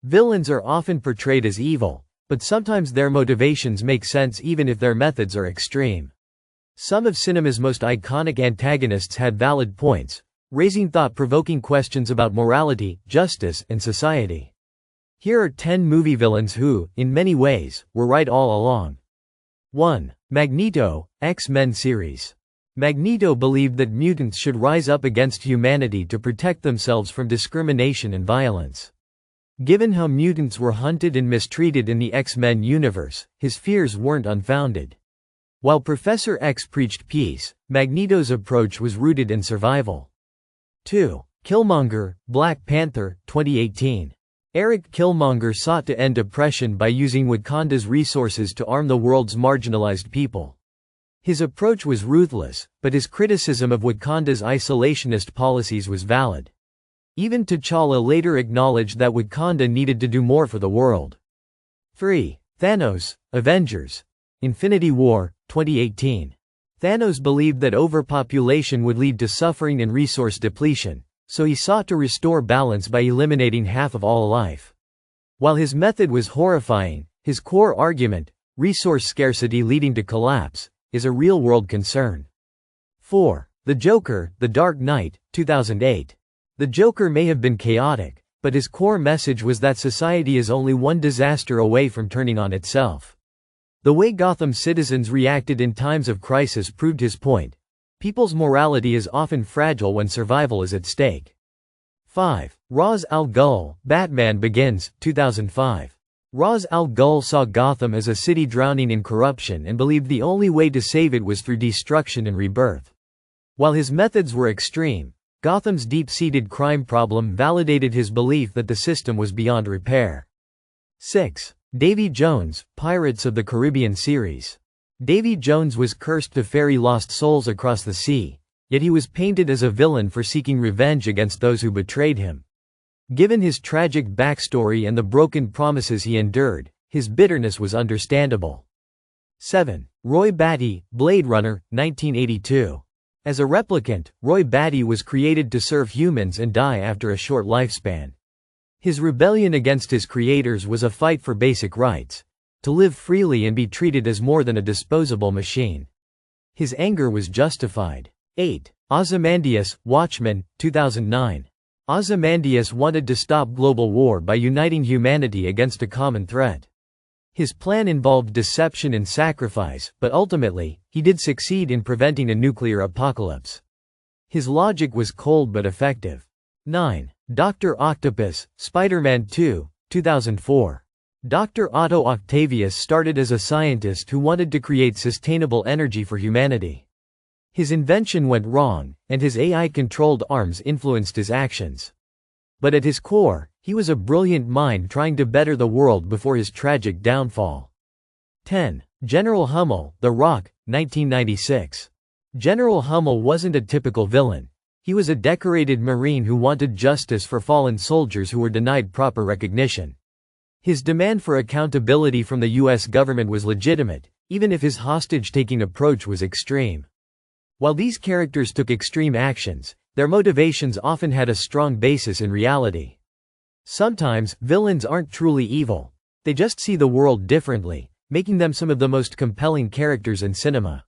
Villains are often portrayed as evil, but sometimes their motivations make sense even if their methods are extreme. Some of cinema's most iconic antagonists had valid points, raising thought-provoking questions about morality, justice, and society. Here are 10 movie villains who, in many ways, were right all along. 1. Magneto, X-Men series. Magneto believed that mutants should rise up against humanity to protect themselves from discrimination and violence. Given how mutants were hunted and mistreated in the X-Men universe, his fears weren't unfounded. While Professor X preached peace, Magneto's approach was rooted in survival. 2. Killmonger, Black Panther, 2018. Eric Killmonger sought to end oppression by using Wakanda's resources to arm the world's marginalized people. His approach was ruthless, but his criticism of Wakanda's isolationist policies was valid. Even T'Challa later acknowledged that Wakanda needed to do more for the world. 3. Thanos, Avengers. Infinity War, 2018. Thanos believed that overpopulation would lead to suffering and resource depletion, so he sought to restore balance by eliminating half of all life. While his method was horrifying, his core argument, resource scarcity leading to collapse, is a real-world concern. 4. The Joker, The Dark Knight, 2008. The Joker may have been chaotic, but his core message was that society is only one disaster away from turning on itself. The way Gotham citizens reacted in times of crisis proved his point. People's morality is often fragile when survival is at stake. 5. Ra's al Ghul, Batman Begins, 2005. Ra's al Ghul saw Gotham as a city drowning in corruption and believed the only way to save it was through destruction and rebirth. While his methods were extreme, Gotham's deep-seated crime problem validated his belief that the system was beyond repair. 6. Davy Jones, Pirates of the Caribbean series. Davy Jones was cursed to ferry lost souls across the sea, yet he was painted as a villain for seeking revenge against those who betrayed him. Given his tragic backstory and the broken promises he endured, his bitterness was understandable. 7. Roy Batty, Blade Runner, 1982. As a replicant, Roy Batty was created to serve humans and die after a short lifespan. His rebellion against his creators was a fight for basic rights, to live freely and be treated as more than a disposable machine. His anger was justified. 8. Ozymandias, Watchmen, 2009. Ozymandias wanted to stop global war by uniting humanity against a common threat. His plan involved deception and sacrifice, but ultimately, he did succeed in preventing a nuclear apocalypse. His logic was cold but effective. 9. Dr. Octopus, Spider-Man 2, 2004. Dr. Otto Octavius started as a scientist who wanted to create sustainable energy for humanity. His invention went wrong, and his AI-controlled arms influenced his actions. But at his core, he was a brilliant mind trying to better the world before his tragic downfall. 10. General Hummel, The Rock, 1996. General Hummel wasn't a typical villain. He was a decorated Marine who wanted justice for fallen soldiers who were denied proper recognition. His demand for accountability from the U.S. government was legitimate, even if his hostage-taking approach was extreme. While these characters took extreme actions, their motivations often had a strong basis in reality. Sometimes, villains aren't truly evil. They just see the world differently, making them some of the most compelling characters in cinema.